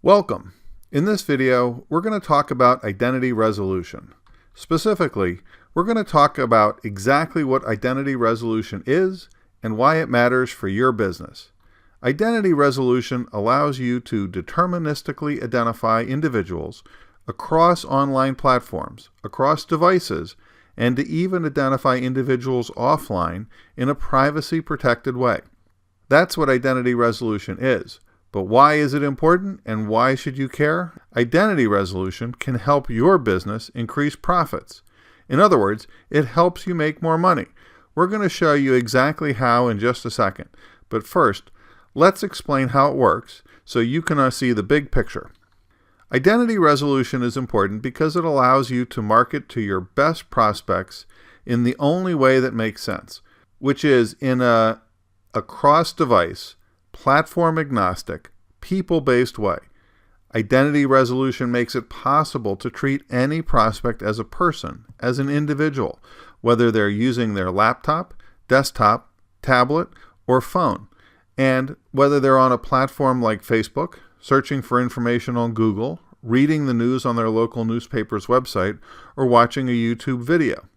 Welcome. In this video, we're going to talk about identity resolution. Specifically, we're going to talk about exactly what identity resolution is and why it matters for your business. Identity resolution allows you to deterministically identify individuals across online platforms, across devices, and to even identify individuals offline in a privacy-protected way. That's what identity resolution is. But why is it important and why should you care? Identity resolution can help your business increase profits. In other words, it helps you make more money. We're going to show you exactly how in just a second. But first, let's explain how it works so you can see the big picture. Identity resolution is important because it allows you to market to your best prospects in the only way that makes sense, which is in a cross-device, platform-agnostic, people-based way. Identity resolution makes it possible to treat any prospect as a person, as an individual, whether they're using their laptop, desktop, tablet, or phone, and whether they're on a platform like Facebook, searching for information on Google, reading the news on their local newspaper's website, or watching a YouTube video.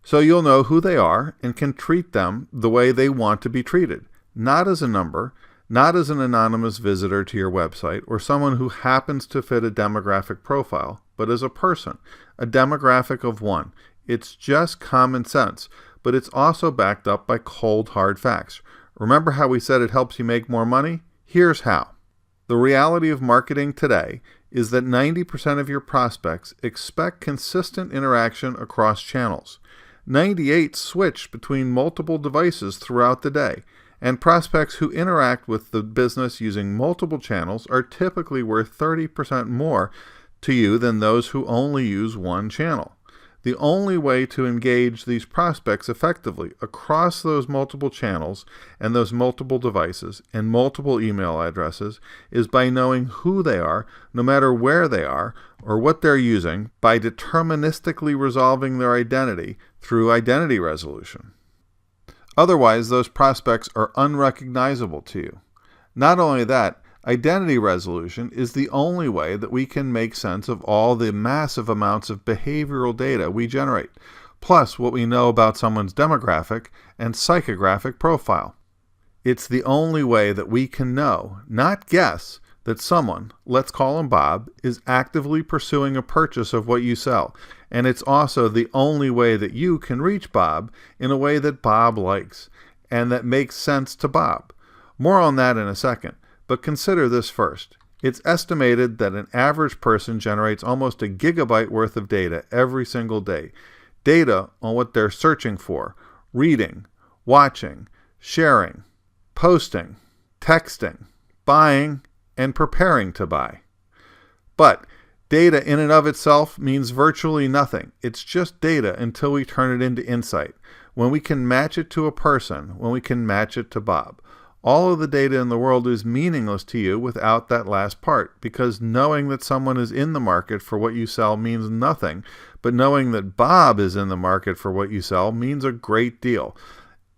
So you'll know who they are and can treat them the way they want to be treated, not as a number, not as an anonymous visitor to your website or someone who happens to fit a demographic profile, but as a person, a demographic of one. It's just common sense, but it's also backed up by cold, hard facts. Remember how we said it helps you make more money? Here's how. The reality of marketing today is that 90% of your prospects expect consistent interaction across channels. 98% switch between multiple devices throughout the day. And prospects who interact with the business using multiple channels are typically worth 30% more to you than those who only use one channel. The only way to engage these prospects effectively across those multiple channels and those multiple devices and multiple email addresses is by knowing who they are, no matter where they are or what they're using, by deterministically resolving their identity through identity resolution. Otherwise, those prospects are unrecognizable to you. Not only that, identity resolution is the only way that we can make sense of all the massive amounts of behavioral data we generate, plus what we know about someone's demographic and psychographic profile. It's the only way that we can know, not guess, that someone, let's call him Bob, is actively pursuing a purchase of what you sell. And it's also the only way that you can reach Bob in a way that Bob likes and that makes sense to Bob. More on that in a second, but consider this first. It's estimated that an average person generates almost a gigabyte worth of data every single day. Data on what they're searching for, reading, watching, sharing, posting, texting, buying, and preparing to buy. But data in and of itself means virtually nothing. It's just data until we turn it into insight. When we can match it to a person, when we can match it to Bob. All of the data in the world is meaningless to you without that last part, because knowing that someone is in the market for what you sell means nothing, but knowing that Bob is in the market for what you sell means a great deal.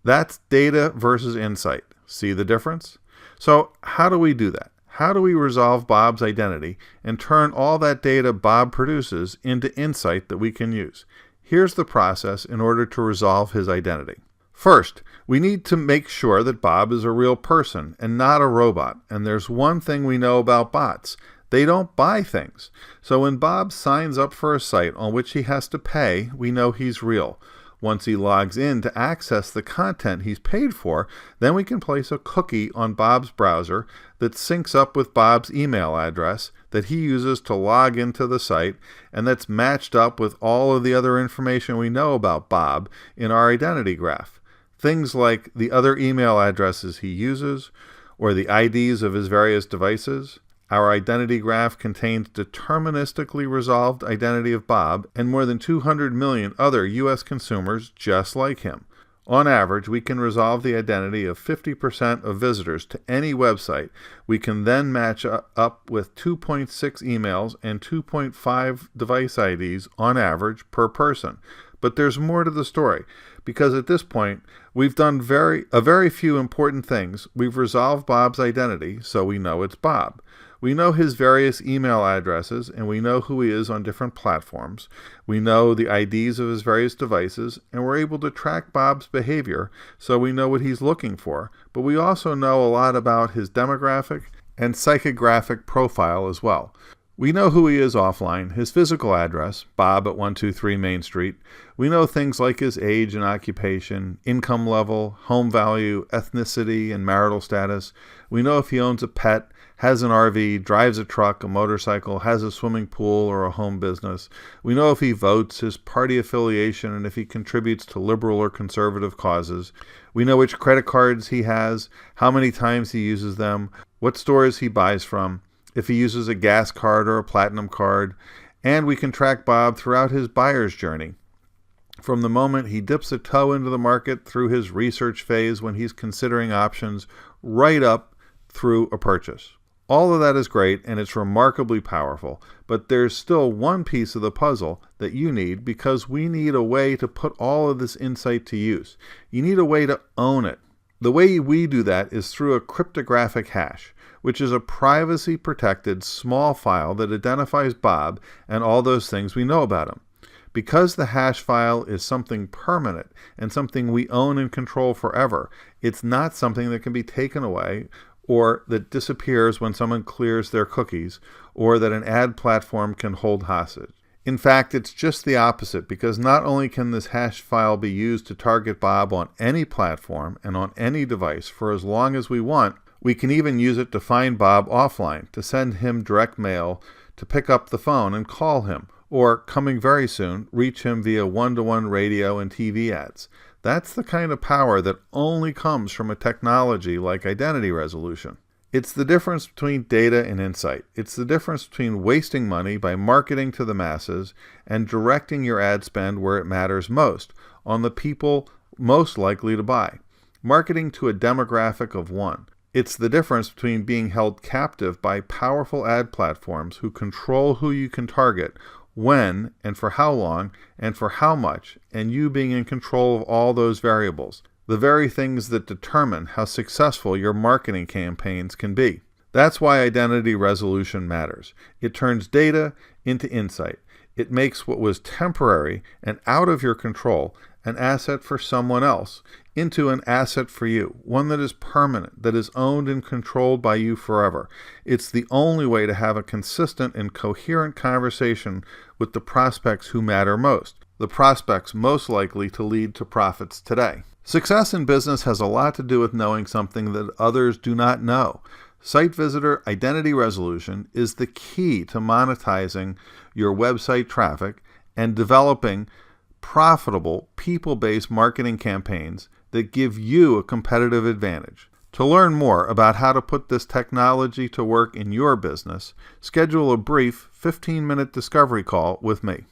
That's data versus insight. See the difference? So how do we do that? How do we resolve Bob's identity and turn all that data Bob produces into insight that we can use? Here's the process in order to resolve his identity. First, we need to make sure that Bob is a real person and not a robot. And there's one thing we know about bots. They don't buy things. So when Bob signs up for a site on which he has to pay, we know he's real. Once he logs in to access the content he's paid for, then we can place a cookie on Bob's browser that syncs up with Bob's email address that he uses to log into the site, and that's matched up with all of the other information we know about Bob in our identity graph. Things like the other email addresses he uses, or the IDs of his various devices. Our identity graph contains deterministically resolved identity of Bob and more than 200 million other U.S. consumers just like him. On average, we can resolve the identity of 50% of visitors to any website. We can then match up with 2.6 emails and 2.5 device IDs on average per person. But there's more to the story, because at this point, we've done very few important things. We've resolved Bob's identity, so we know it's Bob. We know his various email addresses, and we know who he is on different platforms. We know the IDs of his various devices, and we're able to track Bob's behavior so we know what he's looking for. But we also know a lot about his demographic and psychographic profile as well. We know who he is offline, his physical address, Bob at 123 Main Street. We know things like his age and occupation, income level, home value, ethnicity, and marital status. We know if he owns a pet, has an RV, drives a truck, a motorcycle, has a swimming pool, or a home business. We know if he votes, his party affiliation, and if he contributes to liberal or conservative causes. We know which credit cards he has, how many times he uses them, what stores he buys from, if he uses a gas card or a platinum card, and we can track Bob throughout his buyer's journey, from the moment he dips a toe into the market through his research phase when he's considering options, right up through a purchase. All of that is great, and it's remarkably powerful, but there's still one piece of the puzzle that you need, because we need a way to put all of this insight to use. You need a way to own it. The way we do that is through a cryptographic hash, which is a privacy-protected small file that identifies Bob and all those things we know about him. Because the hash file is something permanent and something we own and control forever, it's not something that can be taken away or that disappears when someone clears their cookies, or that an ad platform can hold hostage. In fact, it's just the opposite, because not only can this hash file be used to target Bob on any platform and on any device for as long as we want, we can even use it to find Bob offline, to send him direct mail, to pick up the phone and call him, or, coming very soon, reach him via one-to-one radio and TV ads. That's the kind of power that only comes from a technology like identity resolution. It's the difference between data and insight. It's the difference between wasting money by marketing to the masses and directing your ad spend where it matters most, on the people most likely to buy. Marketing to a demographic of one. It's the difference between being held captive by powerful ad platforms who control who you can target, when and for how long and for how much, and you being in control of all those variables, the very things that determine how successful your marketing campaigns can be. That's why identity resolution matters. It turns data into insight. It makes what was temporary and out of your control, an asset for someone else, into an asset for you, one that is permanent, that is owned and controlled by you forever. It's the only way to have a consistent and coherent conversation with the prospects who matter most, the prospects most likely to lead to profits today. Success in business has a lot to do with knowing something that others do not know. Site visitor identity resolution is the key to monetizing your website traffic and developing profitable, people-based marketing campaigns that give you a competitive advantage. To learn more about how to put this technology to work in your business, schedule a brief 15-minute discovery call with me.